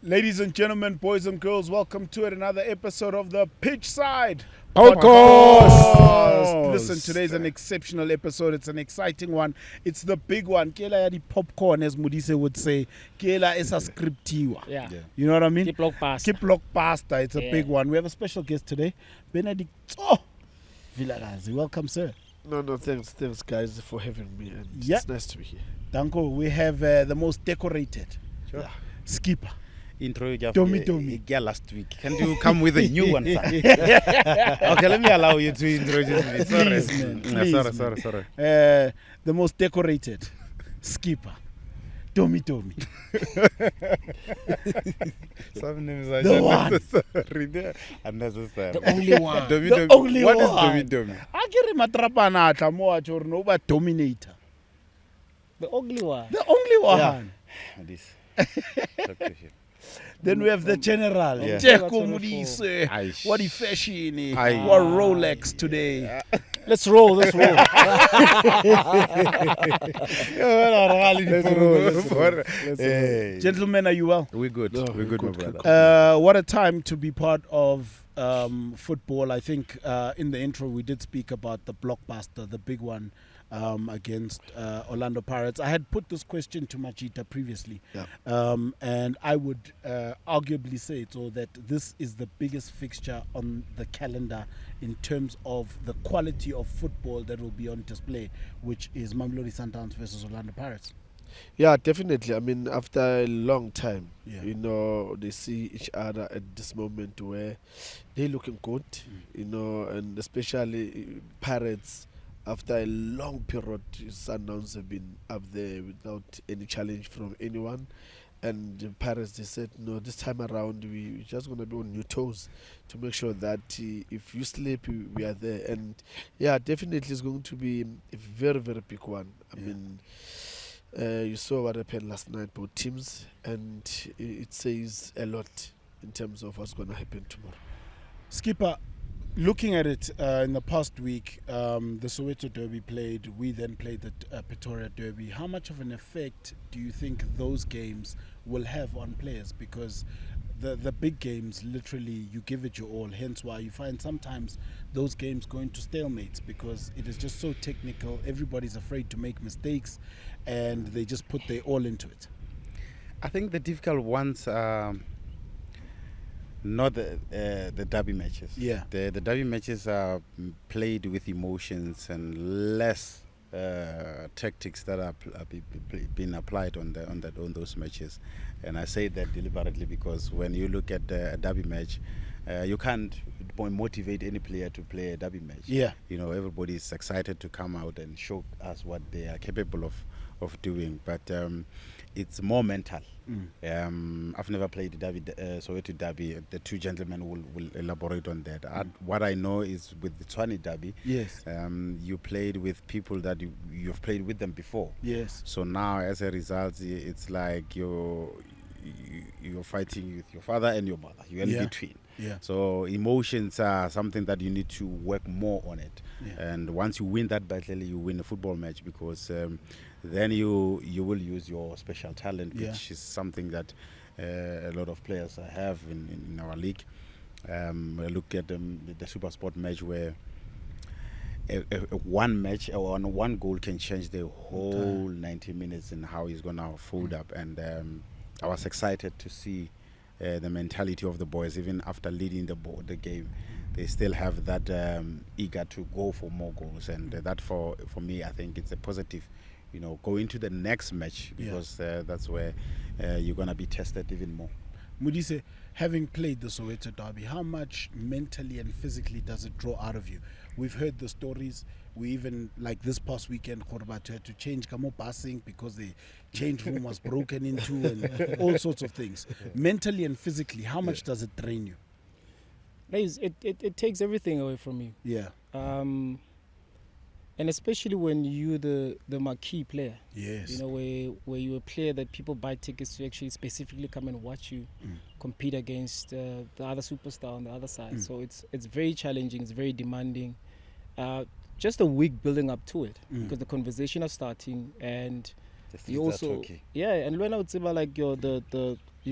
Ladies and gentlemen, boys and girls, welcome to another episode of the Pitchside Podcast. Listen, today's an exceptional episode. It's an exciting one. It's the big one. Kela ya di popcorn, as Mudise would say. Kela is a scriptiwa. Yeah. You know what I mean? Keep blockbuster. Keep blockbuster. It's a big one. We have a special guest today, Benedict Tso Vilakazi. Welcome, sir. No, thanks guys for having me, and Yeah. it's nice to be here. Danko, we have the most decorated skipper. Intro Tommy. Last week. Can you come with a new one, sir? Okay, let me allow you to introduce me. Sorry, Please, man. Please, sorry. The most decorated skipper, Tommy. Some names are The one. unnecessary. The only one. The only what one. is Domi? I get him atrapana atla mo a tshore no ba dominator. The ugly one. The only one. This. Talk to him. Then we have the general. Yeah. Teko Modise. Aish. What the fashion? Aye. What Rolex today? Let's roll. Let's roll. Hey. Gentlemen, are you well? We're good. No, We're good, my good, brother. What a time to be part of football. I think in the intro we did speak about the blockbuster, the big one against Orlando Pirates. I had put this question to Majita previously, and I would arguably say so that this is the biggest fixture on the calendar in terms of the quality of football that will be on display, which is Mamelodi Sundowns versus Orlando Pirates. Yeah, definitely. I mean, after a long time, Yeah. they see each other at this moment where they're looking good, and especially Pirates. After a long period, Sundowns have been up there without any challenge from anyone. And the Pirates, they said, no, this time around, we're just going to be on your toes to make sure that if you sleep, we are there. And yeah, definitely it's going to be a very, very big one. I mean, you saw what happened last night, both teams, and it says a lot in terms of what's going to happen tomorrow. Skipper, looking at it in the past week, the Soweto Derby played. We then played the Pretoria Derby. How much of an effect do you think those games will have on players? Because the big games, literally, you give it your all. Hence why you find sometimes those games go into stalemates because it is just so technical. Everybody's afraid to make mistakes, and they just put their all into it. I think the difficult ones are not the derby matches. Yeah. The derby matches are played with emotions and less tactics that are being applied on those matches. And I say that deliberately because when you look at a derby match, you can't motivate any player to play a derby match. Yeah. Everybody is excited to come out and show us what they are capable of doing. But it's more mental. I've never played the derby, Soweto Derby. The two gentlemen will elaborate on that. What I know is with the Tshwane Derby, Yes. you played with people that you've played with them before. Yes. So now, as a result, it's like you're fighting with your father and your mother. You're in between. Yeah. So emotions are something that you need to work more on it. Yeah. And once you win that battle, you win a football match because then you will use your special talent, which is something that a lot of players have in our league. Look at the Super Sport match where one match or one goal can change the whole 90 minutes and how he's going to fold up. And I was excited to see the mentality of the boys, even after leading the game. They still have that eager to go for more goals, and that for me, I think it's a positive. Go into the next match because that's where you're gonna be tested even more. Modise, having played the Soweto Derby, how much mentally and physically does it draw out of you? We've heard the stories. We even, like this past weekend, Khorbatho had to change Kamo passing because the change room was broken into and all sorts of things. Mentally and physically, how much does it drain you? It takes everything away from you. Yeah. And especially when you're the marquee player. Yes. Where you're a player that people buy tickets to actually specifically come and watch you compete against the other superstar on the other side. So it's very challenging, it's very demanding. Just a week building up to it because the conversation is starting and you also and when I would say about like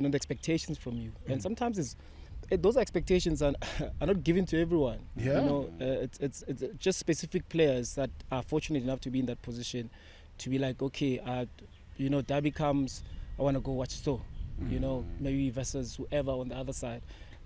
the expectations from you, and sometimes those expectations are not given to everyone. Yeah. It's just specific players that are fortunate enough to be in that position, to be like, okay, derby comes, I want to go watch Tso, maybe versus whoever on the other side,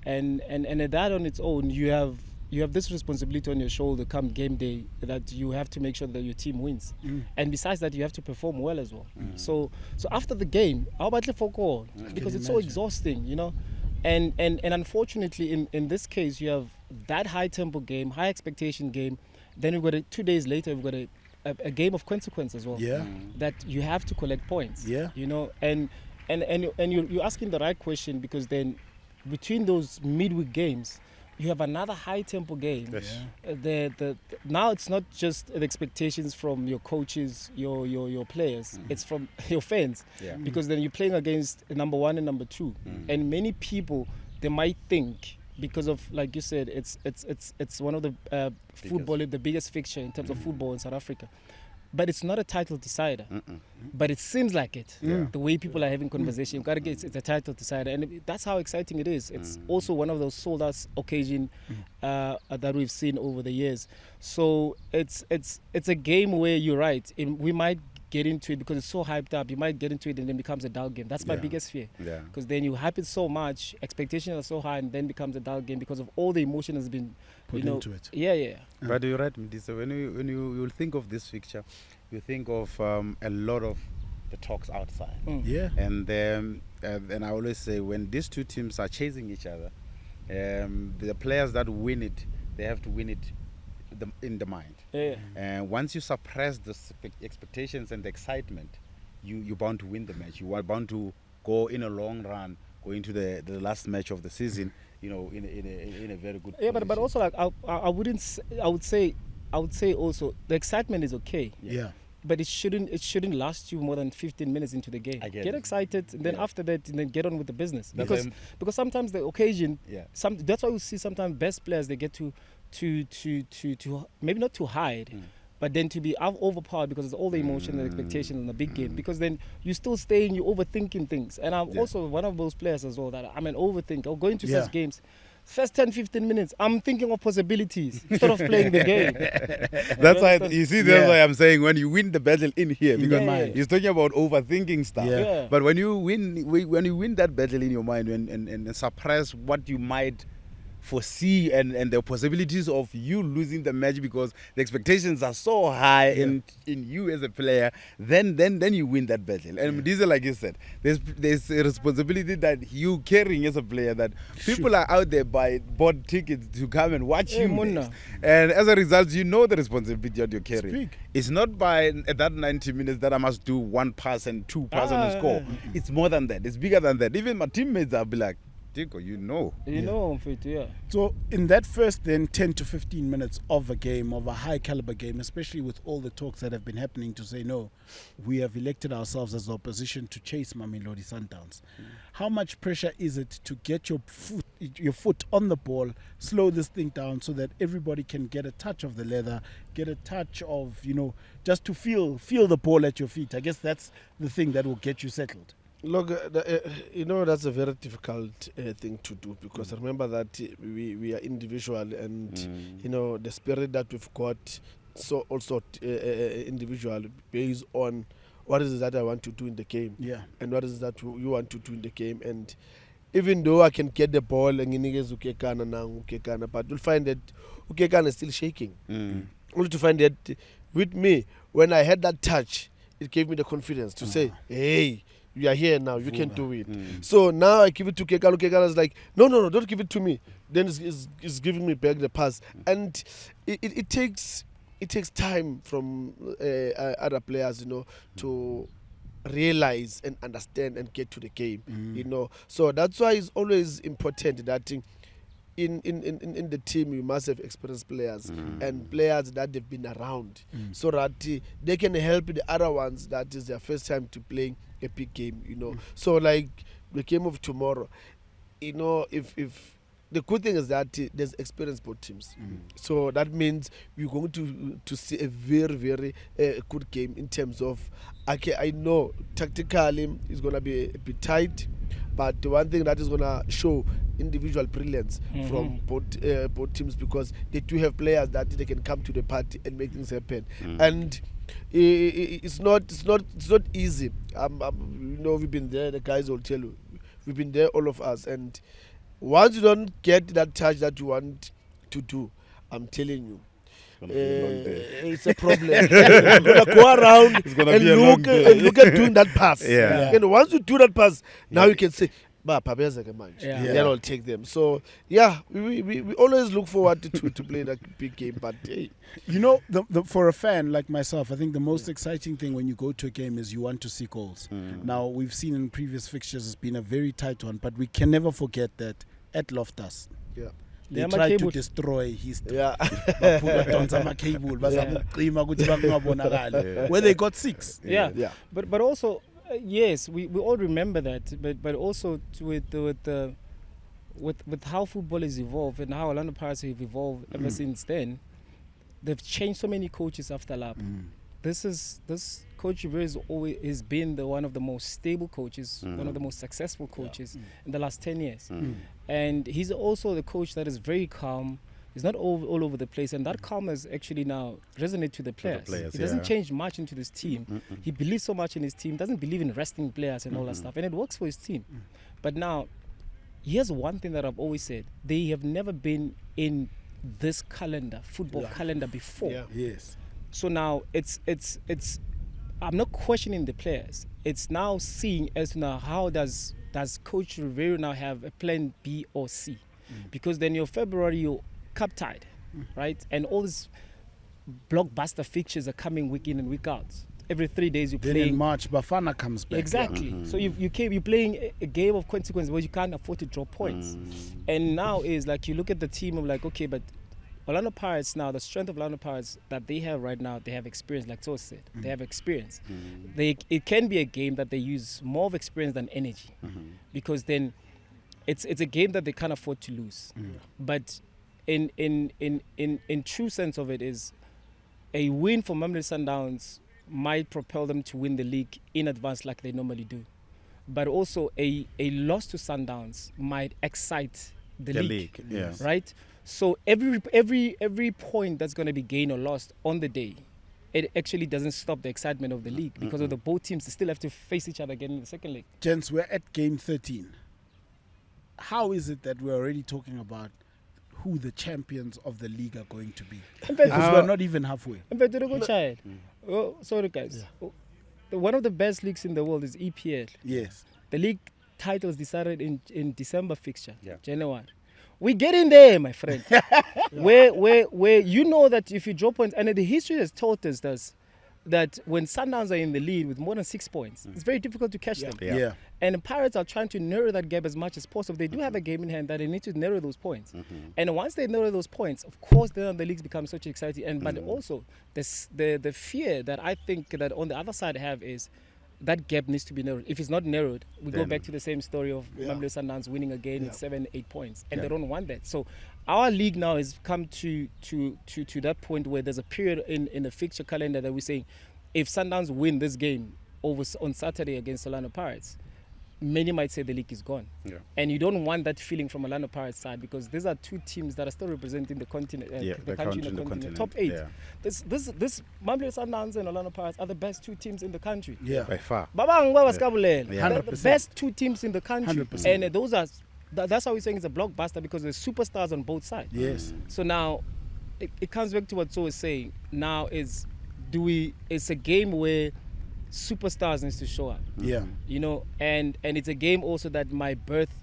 and that on its own, you have this responsibility on your shoulder come game day, that you have to make sure that your team wins, and besides that, you have to perform well as well. So after the game, how about the football? Because it's so exhausting, and unfortunately in this case, you have that high tempo game, high expectation game, then you've got 2 days later, you've got a game of consequence as well. Yeah. That you have to collect points. Yeah. And you're asking the right question, because then between those midweek games, you have another high tempo game. Yes. Now it's not just the expectations from your coaches, your players. It's from your fans. Yeah. Because then you're playing against number 1 and number 2, and many people, they might think, because of, like you said, it's one of the the biggest fixture in terms of football in South Africa. But it's not a title decider. But it seems like it. The way people are having conversation, you've got to get it's a title decider, and that's how exciting it is. It's also one of those sold-out occasion that we've seen over the years. So it's a game where you're right. We might get into it because it's so hyped up. You might get into it and then becomes a dull game. That's my biggest fear. Yeah. Because then you hype it so much, expectations are so high, and then becomes a dull game because of all the emotion has been Put into it. Yeah. But you're right, Mdisa. When you think of this fixture, you think of a lot of the talks outside. Yeah. And I always say, when these two teams are chasing each other, the players that win it, they have to win it in the mind. Yeah. And once you suppress the expectations and the excitement, you're bound to win the match. You are bound to go in a long run, go into the last match of the season, in a very good position. But also, like, I would say also the excitement is okay. Yeah. But it shouldn't last you more than 15 minutes into the game. Get Get it. excited, and then after that, and then get on with the business. That's Because sometimes the occasion, Yeah. that's why we see sometimes best players, they get to maybe not to hide, but then to be overpowered because of all the emotion and expectation in the big game. Because then you still staying, you overthinking things. And I'm also one of those players as well, that I'm an overthinker. I'll go into such games. First 10-15 minutes, I'm thinking of possibilities instead of playing the game. That's why that's why I'm saying, when you win the battle in here, In because your mind. he's talking about overthinking stuff. Yeah. But when you win that battle in your mind and suppress what you might foresee and the possibilities of you losing the match because the expectations are so high in you as a player, then you win that battle. And this is, like you said, there's a responsibility that you carrying as a player, that people are out there bought tickets to come and watch you. Munna. And as a result, you know the responsibility that you're carrying. Speak. It's not by that 90 minutes that I must do one pass and two pass on the score. It's more than that. It's bigger than that. Even my teammates will be like, Tico, You know, yeah. So in that first then 10 to 15 minutes of a game, of a high caliber game, especially with all the talks that have been happening to say, no, we have elected ourselves as the opposition to chase Mamelodi Sundowns. How much pressure is it to get your foot on the ball, slow this thing down so that everybody can get a touch of the leather, get a touch of, just to feel the ball at your feet? I guess that's the thing that will get you settled. Look, that's a very difficult thing to do, because remember that we are individual, and the spirit that we've got, so also individual, based on what is it that I want to do in the game, and what is it that you want to do in the game. And even though I can get the ball and but you'll find that Ukekana is still shaking. Only to find that with me, when I had that touch, it gave me the confidence to say, hey, you are here now, you can do it. So now I give it to Kekana. Kekana is like, no, don't give it to me. Then it's giving me back the pass. And it takes time from other players, to realize and understand and get to the game, So that's why it's always important that in the team you must have experienced players and players that they've been around, so that they can help the other ones that is their first time to playing a big game, So like the game of tomorrow, if the good thing is that there's experienced both teams, so that means we're going to see a very, very good game in terms of, okay, I know tactically it's going to be a bit tight, But the one thing that is gonna show individual brilliance from both teams, because they do have players that they can come to the party and make things happen. And it's not easy. We've been there. The guys will tell you, we've been there, all of us. And once you don't get that touch that you want to do, I'm telling you, it's a problem. You're gonna go around and look at doing that pass. And once you do that pass, now you can say, then I'll take them. So we always look forward to play that big game. But hey, for a fan like myself, I think the most exciting thing when you go to a game is you want to see goals. Now, we've seen in previous fixtures it's been a very tight one, but we can never forget that at Loftus, they tried to destroy history. Where they got 6. But also, yes, we all remember that. But also with how football has evolved and how Orlando Pirates have evolved ever since then, they've changed so many coaches after lap. This coach has been one of the most stable coaches, one of the most successful coaches in the last 10 years. And he's also the coach that is very calm. He's not all over the place, and that calm has actually now resonated to the players. He doesn't change much into this team. He believes so much in his team, doesn't believe in resting players and all that stuff, and it works for his team. But now, here's one thing that I've always said. They have never been in this football calendar before. Yes. So now it's I'm not questioning the players. It's now seeing as now how does Coach Rivera now have a plan B or C? Because then your February you're cup tied, right? And all these blockbuster fixtures are coming week in and week out. Every 3 days you're playing. Then in March, Bafana comes back. Exactly. So you're playing a game of consequence where you can't afford to drop points. And now is like you look at the team of like, okay, but Orlando Pirates now, the strength of Orlando Pirates that they have right now, they have experience, like Tso said. They have experience. It can be a game that they use more of experience than energy, because then it's a game that they can't afford to lose. But in true sense of it is a win for Mamelodi Sundowns might propel them to win the league in advance like they normally do. But also a loss to Sundowns might excite the league. Right? So every point that's going to be gained or lost on the day, it actually doesn't stop the excitement of the league, because of the both teams still have to face each other again in the second leg. Gents, we're at game 13. How is it that we're already talking about who the champions of the league are going to be? Because we're not even halfway. Sorry guys. One of the best leagues in the world is EPL. Yes. The league title is decided in December fixture, January. We get in there, my friend. where you know that if you drop points, and the history has taught us that when Sundowns are in the lead with more than 6 points, it's very difficult to catch them. And the Pirates are trying to narrow that gap as much as possible. They do have a game in hand that they need to narrow those points. And once they narrow those points, of course, then the leagues become such exciting. But also, the fear that I think that on the other side have is that gap needs to be narrowed. If it's not narrowed, we go back to the same story of Mamelodi Sundowns winning again with 7-8 points, and they don't want that. So our league now has come to that point where there's a period in the fixture calendar that we're saying, if Sundowns win this game on Saturday against Orlando Pirates, many might say the league is gone. And you don't want that feeling from Orlando Pirates side, because these are two teams that are still representing the continent, the country in the continent. Top 8. This Mamelodi Sundowns and Orlando Pirates are the best two teams in the country. By far. The best two teams in the country. 100%. And those are that's how we're saying it's a blockbuster, because there's superstars on both sides. Yes. So now it comes back to what Tso is saying. Now it's a game where superstars needs to show up. And it's a game also that might birth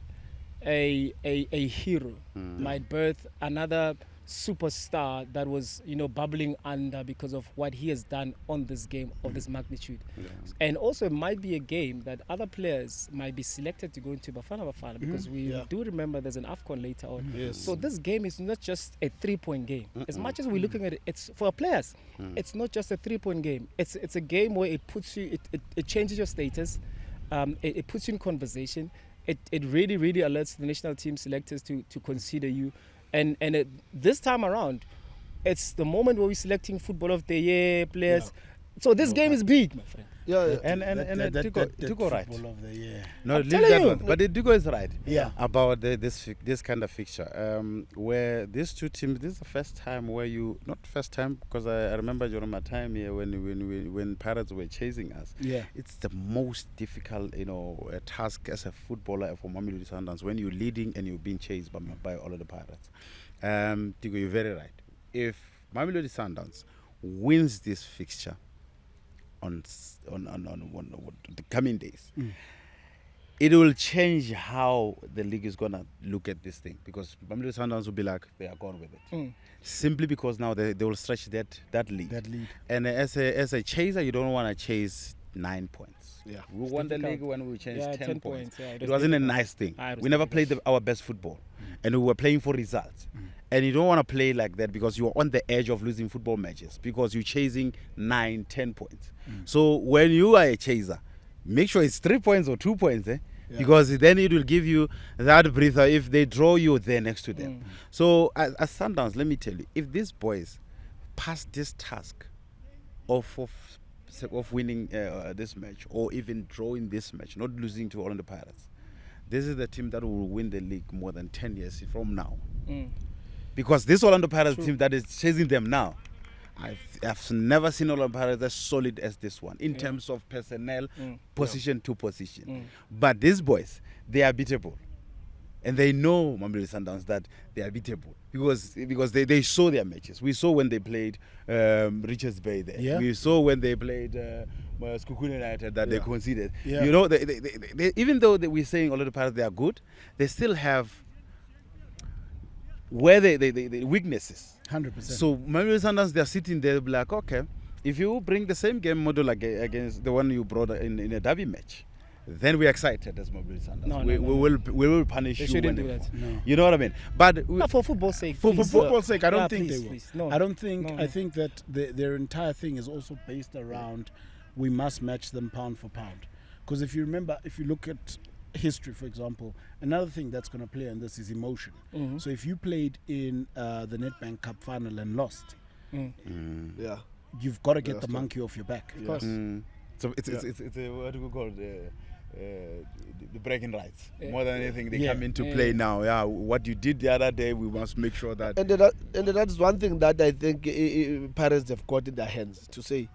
a hero, might birth another superstar that was bubbling under because of what he has done on this game of this magnitude. And also it might be a game that other players might be selected to go into Bafana because we do remember there's an AFCON later on. So this game is not just a 3-point game. As much as we're looking at it, it's for players. It's not just a 3-point game. It's a game where it puts you, it changes your status. It puts you in conversation. It really alerts the national team selectors to consider you. And this time around, it's the moment where we're selecting Football of the Year players. So this No, game but- is big, my friend. Yeah, And Tiko right. football of the year. No, I'm leave telling that you. one. But Tiko is right. Yeah. About this kind of fixture, where these two teams. This is the first time where not first time, because I remember during my time here when Pirates were chasing us. Yeah. It's the most difficult, task as a footballer for Mamelodi Sundowns when you're leading and you're being chased by all of the Pirates. Tiko, you're very right. If Mamelodi Sundowns wins this fixture on the coming days, it will change how the league is gonna look at this thing, because Mamelodi Sundowns will be like they are gone with it, simply because now they will stretch that lead. That lead. And as a chaser, you don't want to chase 9 points. Yeah. We won the difficult. league when we chased Yeah, 10 points. Yeah, It wasn't a difficult. nice thing. Ah, it was We never difficult. played our best football, and we were playing for results. And you don't want to play like that because you're on the edge of losing football matches because you're chasing 9, 10 points. So when you are a chaser, make sure it's 3 points or 2 points, Yeah. because then it will give you that breather if they draw you there next to them. So as Sundowns, let me tell you, if these boys pass this task of winning this match, or even drawing this match, not losing to Orlando Pirates, this is the team that will win the league more than 10 years from now. Because this Orlando Pirates team that is chasing them now, I've never seen Orlando Pirates as solid as this one in terms of personnel, position to position. But these boys, they are beatable. And they know Mamelodi Sundowns that they are beatable because they saw their matches. We saw when they played Richards Bay there. Yeah. We saw when they played Skukuni United that they conceded. Yeah. You know, they, even though we're saying Orlando Pirates they are good, they still have where they weaknesses. 100%. So Mamelodi Sundowns, they're sitting there like, okay, if you bring the same game model against the one you brought in a derby match, then we're excited as Mamelodi Sundowns. No, we will punish They you. shouldn't when do that. No. You know what I mean? But Not for football's sake. For please. football's sake, I don't Yeah, think please, they will. please. No. I don't think. No, I no. think that their entire thing is also based around we must match them pound for pound. Because if you remember, if you look at history, for example, another thing that's going to play in this is emotion. So if you played in the Nedbank Cup final and lost, Yeah. you've got to get Yeah, the so- monkey off your back. Of course. So it's a, what do we call it? The bragging rights. Yeah. More than anything, they Yeah. come into Yeah. play now. Yeah, what you did the other day, we must make sure that. And that's one thing that I think Pirates have got in their hands to say,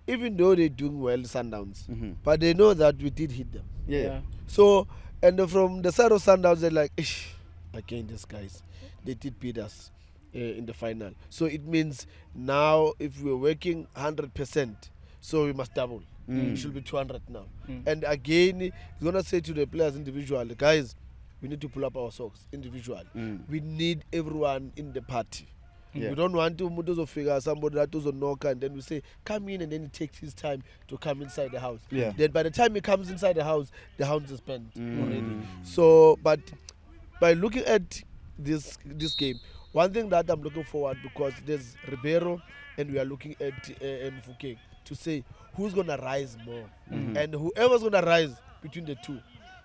even though they're doing well, Sundowns, but they know that we did hit them. Yeah. So, and from the side of Sundowns, they're like, Ish, again, these guys, they did beat us in the final. So it means now if we're working 100%, so we must double. It should be 200 now. And again, he's going to say to the players individually, guys, we need to pull up our socks individually. We need everyone in the party. Yeah. We don't want to figure somebody that does a knock and then we say, come in, and then he takes his time to come inside the house. Yeah. Then by the time he comes inside the house, the hounds are spent already. So, but by looking at this game, one thing that I'm looking forward, because there's Ribeiro and we are looking at Mfouke, to say who's going to rise more. And whoever's going to rise between the two,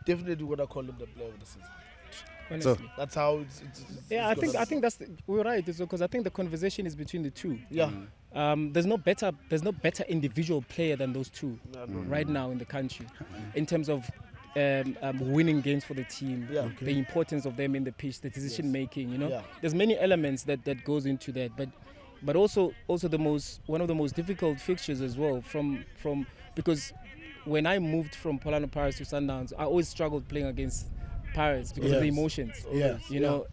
definitely we're going to call him the player of the season. Honestly. That's how it's Yeah, it's gonna I think we're right, because I think the conversation is between the two. Yeah. There's no better individual player than those two right now in the country, in terms of winning games for the team, Yeah. the importance of them in the pitch, the decision making. You know, Yeah. there's many elements that goes into that, but also one of the most difficult fixtures as well from because when I moved from Orlando Pirates to Sundowns, I always struggled playing against Pirates because of the Yes. emotions. Yeah. You know,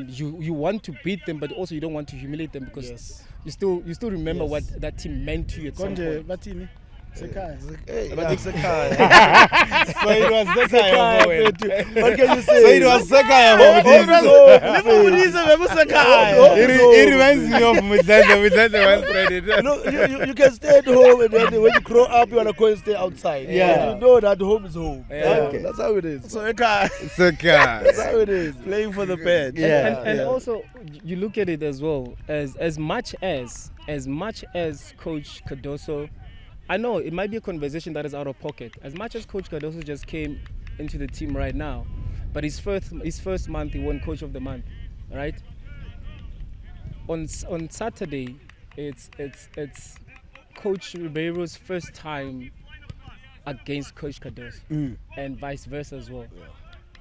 you want to beat them, but also you don't want to humiliate them because Yes. you still remember Yes. what that team meant to you at some Konje, point. Batini, Sekhaya. Hey, But yeah, it's it's a car. So it was What can you say? So it was Sekhaya. It reminds me of Mudlande one threaded. Look, you can stay at home, and then when you grow up, you want to go and stay outside. Yeah. And you know that home is home. Yeah. Okay. That's how it is. So Sekhaya That's how it is. playing for the bed. And also you look at it as well as much as Coach Cardoso, I know it might be a conversation that is out of pocket. As much as Coach Cardoso just came into the team right now, but his first month he won Coach of the Month, right? On Saturday, it's Coach Ribeiro's first time against Coach Cardoso, and vice versa as well. Yeah.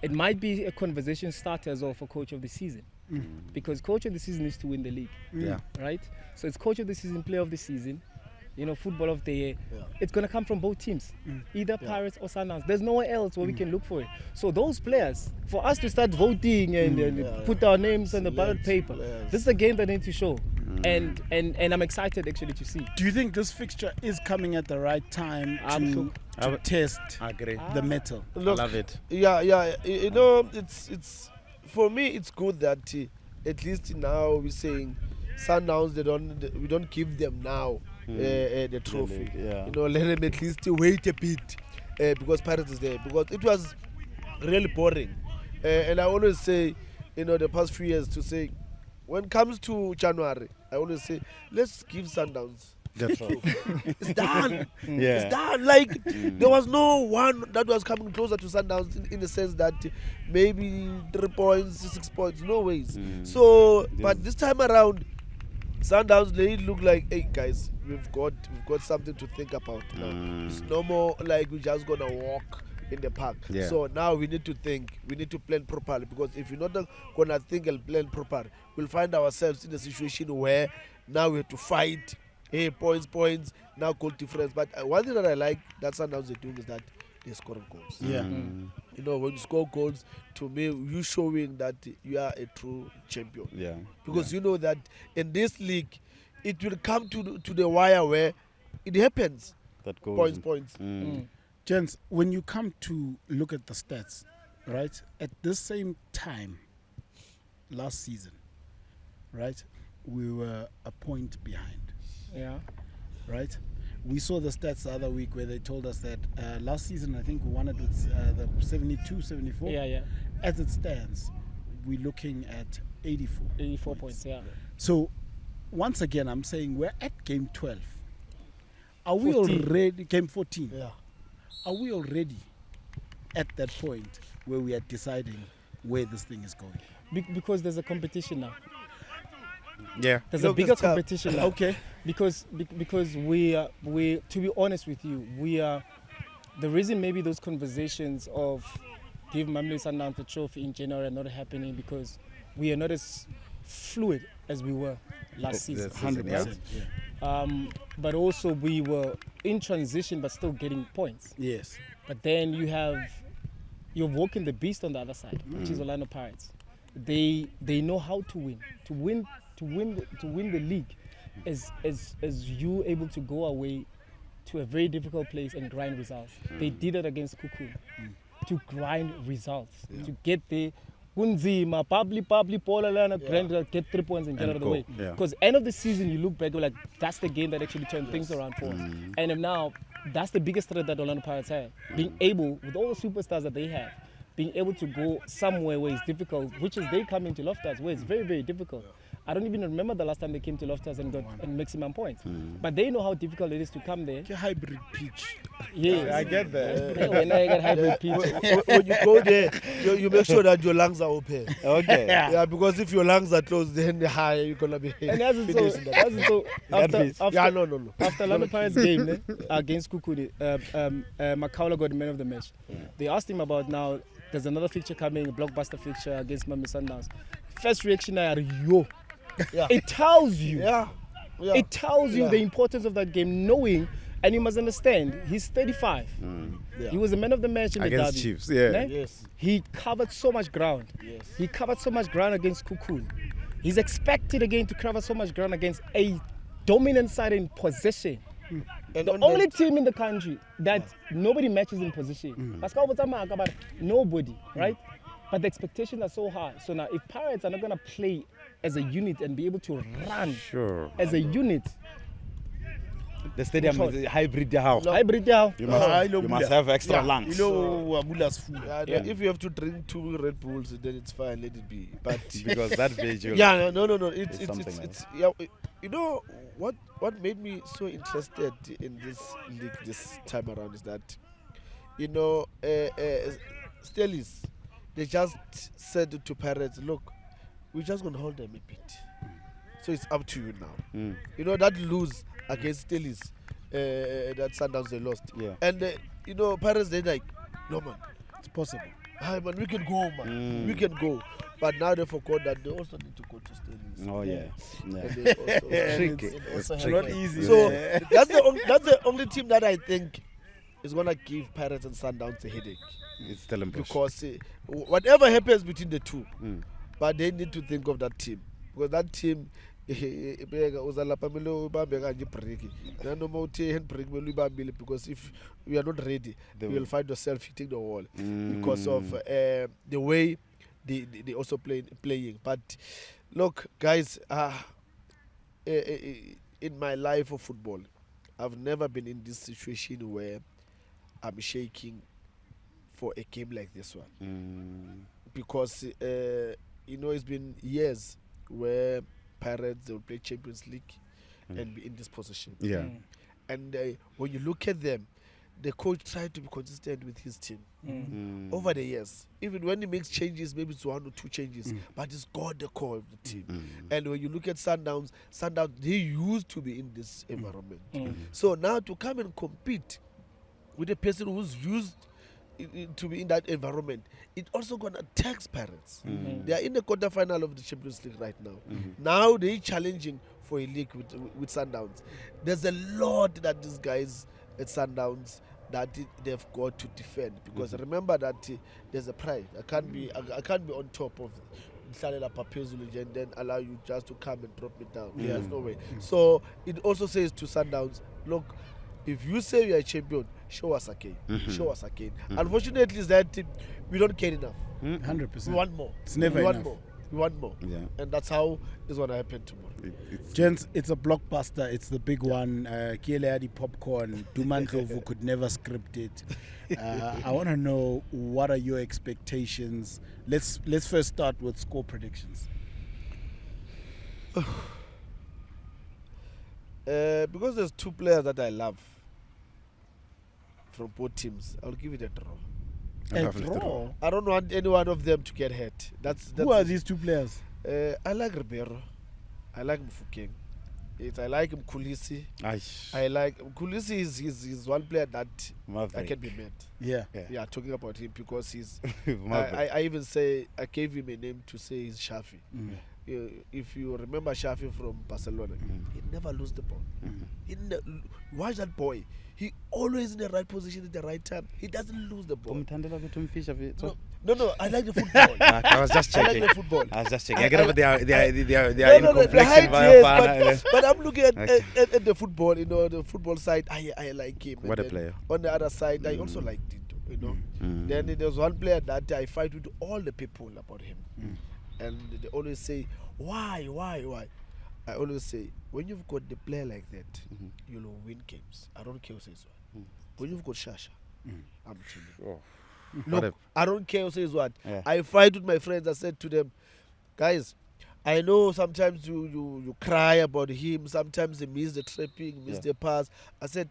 It might be a conversation starter as well for Coach of the Season, because Coach of the Season needs to win the league, Yeah. right? So it's Coach of the Season, Player of the Season, Football of the Year. Yeah. It's going to come from both teams, either Yeah. Pirates or Sundowns. There's nowhere else where we can look for it. So those players, for us to start voting and put our names on the ballot paper, players. this is a game that needs to show. And I'm excited actually to see. Do you think this fixture is coming at the right time I'm to, sure. to test I agree. the metal? Look, I love it. Yeah. You know, it's for me. It's good that at least now we're saying Sundowns. We don't give them now the trophy. Yeah. You know, let them at least wait a bit because Pirates is there. Because it was really boring, and I always say, the past few years to say, when it comes to January, I always say, let's give Sundowns. That's right. It's done. Yeah. It's done. Like there was no one that was coming closer to Sundowns in the sense that maybe 3 points, 6 points, no ways. So, but this time around, Sundowns they look like, hey guys, we've got something to think about. Now. It's no more like we're just gonna walk in the park. Yeah. So now we need to think, we need to plan properly, because if you're not gonna think and plan properly, we'll find ourselves in a situation where now we have to fight. Hey, points, now goal difference. But one thing that I like that Sundowns are doing is that they're scoring goals. Yeah. When you score goals, to me, you showing that you are a true champion. Yeah. Because you know that in this league, it will come to the wire where it happens. That goes. Points. Gents, when you come to look at the stats, right, at this same time last season, right, we were a point behind, Yeah. right? We saw the stats the other week where they told us that last season, I think we won it with the 72, 74. Yeah. As it stands, we're looking at 84. 84 points, yeah. So, once again, I'm saying we're at game 12. Are we 14. already, game 14? Yeah. Are we already at that point where we are deciding where this thing is going? Because there's a competition now. Yeah. There's a Look, bigger it's tough. competition now. Okay. Because we to be honest with you, we are the reason maybe those conversations of give Mamelodi Sundowns the trophy in January are not happening, because we are not as fluid as we were last season. This season, yeah. 100%. Yeah. But also we were in transition but still getting points. Yes. But then you're walking the beast on the other side, which is Orlando Pirates. They know how to win. To win the league is you able to go away to a very difficult place and grind results. They did it against Cuckoo. To grind results. To get there. Kunzima, Pabli, Paula, Lana, grind results, get 3 points and get out of the go. way. Yeah. Because end of the season you look back, you're like, that's the game that actually turned things around for us. And now that's the biggest threat that Orlando Pirates have. Being able, with all the superstars that they have, being able to go somewhere where it's difficult, which is they come into Loftus, where it's very, very difficult. I don't even remember the last time they came to Loftus and got maximum points. But they know how difficult it is to come there. A hybrid pitch. Yes. I get that. When I get hybrid pitch. When you go there, you make sure that your lungs are open. Okay. Yeah, because if your lungs are closed, then you're gonna be And that's it, finished in that. No. After Orlando Pirates game against Cuckoo, Makaula got the man of the match. They asked him about now, there's another fixture coming, a blockbuster fixture against Mamelodi Sundowns. First reaction, yo. Yeah. It tells you. Yeah. It tells you Yeah. the importance of that game, knowing, and you must understand, he's 35. Yeah. He was the man of the match in Against the derby. Chiefs, yeah. Ne? Yes. He covered so much ground. Yes. He covered so much ground against Cuckoo. He's expected again to cover so much ground against a dominant side in possession. And The on only that- team in the country that nobody matches in position. Nobody, right? But the expectations are so high. So now, if Pirates are not going to play as a unit and be able to run Sure. as a unit, The stadium Which is a hybrid. How? hybrid now. You must have extra Yeah. lungs. Wabula's food. Yeah, if you have to drink 2 Red Bulls, then it's fine. Let it be. But Because that visual. yeah, no. It's It's something yeah. You know what made me so interested in this league this time around is that, Stelis, they just said to Pirates, look, we're just gonna hold them a bit. So it's up to you now. You know, that lose against Steelers, that Sundowns they lost. Yeah. And, you know, Pirates, they're like, no, man. It's possible. Hi, man, we can go, man. We can go. But now they forgot that they also need to go to Steelers. Oh, yeah. And Yeah. they also, Yeah, tricky. it It's also tricky. have Not easy. So Yeah. that's the only team that I think is gonna give Pirates and Sundowns a headache, It's still in push. because whatever happens between the two, Mm. but they need to think of that team, because that team because if we are not ready, They you will- will find yourself hitting the wall Mm. because of the way they also playing. But look, guys, in my life of football, I've never been in this situation where I'm shaking for a game like this one, because you know, it's been years where Pirates, they will play Champions League and be in this position. Yeah. And when you look at them, the coach tried to be consistent with his team over the years. Even when he makes changes, maybe it's 1 or 2 changes, but he's got the core of the team. And when you look at Sundowns, they used to be in this environment. So now to come and compete with a person who's used to be in that environment, it also gonna tax Pirates. They are in the quarterfinal of the Champions League right now. Now they're challenging for a league with Sundowns. There's a lot that these guys at Sundowns that they've got to defend, because remember that there's a pride. I can't be on top of Mhlalela Papezulu and then allow you just to come and drop me down. There's no way. So it also says to Sundowns, look, if you say you're a champion, show us again. Show us again. Unfortunately, is that we don't care enough. 100%. We want more. It's never we want enough. more. We want more. Yeah. And that's how it's going to happen tomorrow. Gents, it's a blockbuster. It's the big one. Kieleadi Popcorn. Dumandlovu could never script it. I want to know, what are your expectations? Let's first start with score predictions. Because there's 2 players that I love from both teams, I'll give it a draw. A draw. I don't want any one of them to get hurt. That's Who are these 2 players? I like Ribeiro. I like Mfukeng. I like Mkulisi. I like Mkulisi. Is one player that I can be met. Yeah. Yeah, talking about him, because he's. Maverick. I even say I gave him a name to say he's Shafi. If you remember Shafi from Barcelona, he never lose the ball. Watch that boy. He always in the right position at the right time. He doesn't lose the ball. No, I like the football. I was just I like checking. the football. I was just checking. I get over they are in No, the complexion height, via yes, Fana. but I'm looking at, Okay. at the football, the football side, I like him. What a And then player. On the other side, I also liked it, Then there's one player that I fight with all the people about him. And they always say, why? I always say, when you've got the player like that, you'll win games. I don't care who says what. When you've got Shasha, I'm chilling. Oh. Look, I don't care who says what. Yeah. I fight with my friends. I said to them, guys, I know sometimes you cry about him. Sometimes he miss the trapping, miss the pass. I said,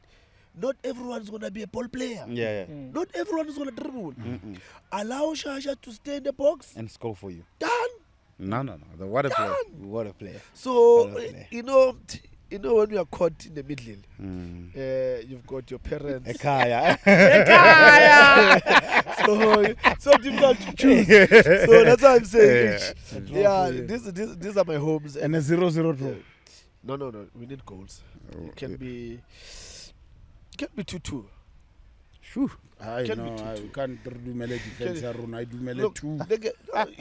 not everyone's going to be a ball player. Yeah. Not everyone is going to dribble. Allow Shasha to stay in the box. And score for you. Done. No. What a player. What a player. So, What a player. when you are caught in the middle, you've got your parents. Ekaya. so difficult to choose. So that's why I'm saying, these are my homes. And a 0-0 draw. No. We need goals. It can be 2-2. Phew. Can be I 2-2. can't do melee defense. I do melee Look, 2. they get, Remember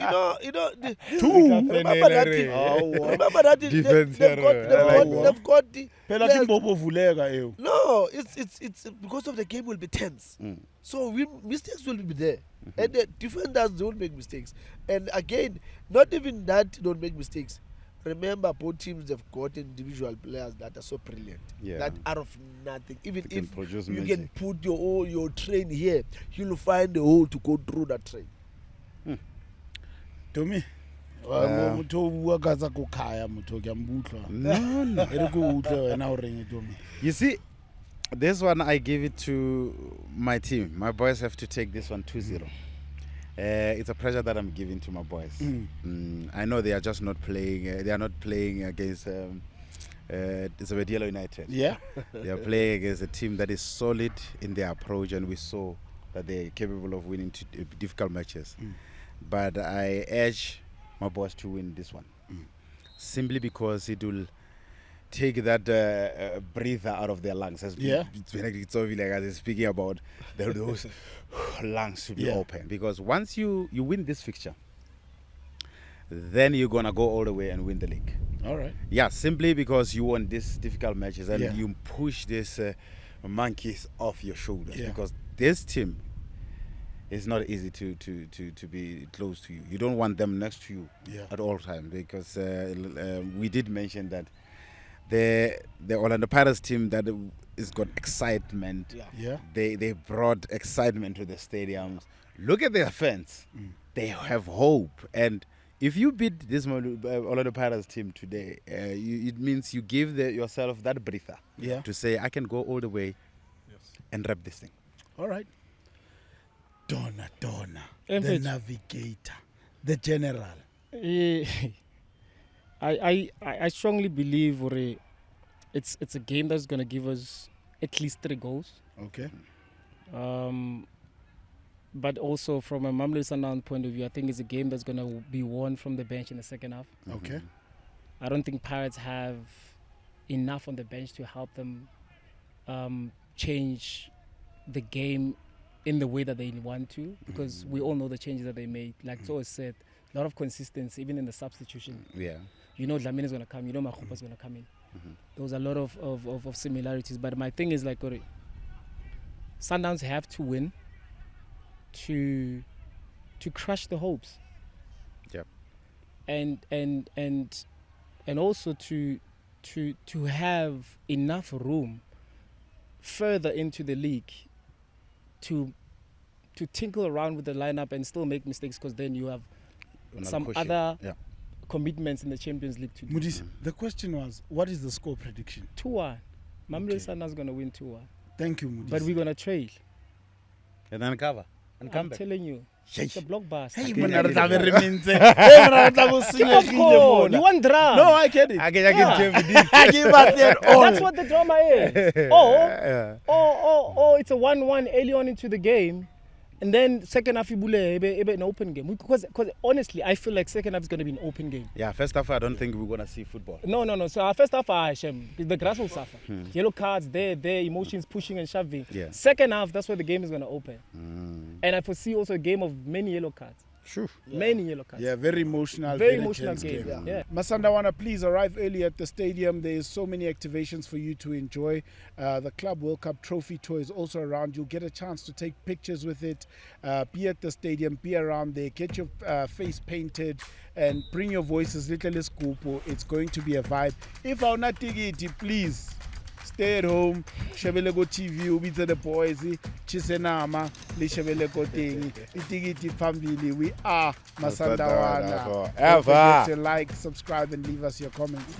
that Defense, they've got the. Phela players- Timbobo Vuleka, ew. No, it's because of the game will be tense. So mistakes will be there. And the defenders don't make mistakes. And again, not even that don't make mistakes. Remember, both teams have got individual players that are so brilliant. Yeah. That out of nothing. Even They can if produce you magic. can put your train here, you'll find a hole to go through that train. Tommy. Motho o bua ka tsa ko khaya motho ke a mbutlwa. No. E re ko utlwe wena o reng Tommy. You see, this one I give it to my team. My boys have to take this one 2-0. It's a pressure that I'm giving to my boys. I know they are just not playing. They are not playing against Yellow United. Yeah. They are playing against a team that is solid in their approach, and we saw that they're capable of winning difficult matches. But I urge my boys to win this one, simply because it will take that breather out of their lungs. As Benedict Tso Vilakazi is speaking about those lungs to be open. Because once you win this fixture, then you're going to go all the way and win the league. All right. Yeah, simply because you won these difficult matches and you push these monkeys off your shoulders. Because this team is not easy to be close to you. You don't want them next to you at all times, because we did mention that the Orlando Pirates team that is got excitement. They brought excitement to the stadiums. Look at their fans. They have hope. And if you beat this Orlando Pirates team today, it means you give yourself that breather to say, I can go all the way and wrap this thing. All right. Donna, the navigator, the general. I strongly believe it's a game that's going to give us at least 3 goals. Okay. But also from a Mamelodi Sundowns point of view, I think it's a game that's going to be won from the bench in the second half. Okay. I don't think Pirates have enough on the bench to help them change the game in the way that they want to, because we all know the changes that they made. Like Tso said, a lot of consistency, even in the substitution. Yeah. You know Dlamini is going to come, you know Makhupa is going to come in. There was a lot of similarities. But my thing is like, Sundowns have to win to crush the hopes. Yep. And also to have enough room further into the league to tinkle around with the lineup and still make mistakes, because then you have some other commitments in the Champions League to do. Mudis, the question was, what is the score prediction? 2-1. Mamelodi Sundowns is going to win 2-1. Thank you, Mudis. But we're going to trail. And then cover. And come I'm back. telling you. It's a blockbuster. Hey, You want drama? No, I get it. I give That's what the drama is. It's a 1-1 early on into the game. And then second half, an open game. Because honestly, I feel like second half is going to be an open game. Yeah, first half, I don't think we're going to see football. No. So our first half, the grass will suffer. Yellow cards, there, emotions pushing and shoving. Yeah. Second half, that's where the game is going to open. And I foresee also a game of many yellow cards. Sure. Many yellow cards. Yeah, very emotional. Very emotional tense game. Yeah. Masandawana, please arrive early at the stadium. There's so many activations for you to enjoy. The Club World Cup trophy tour is also around. You'll get a chance to take pictures with it. Be at the stadium, be around there, get your face painted, and bring your voices. Little scoop. It's going to be a vibe. If I'm not taking it, please stay at home, Shebelego TV, ubitse the boys, Chisenama, le Shebelego thing, itigiti family. We are Masandawana. Forever. Don't forget to like, subscribe, and leave us your comments.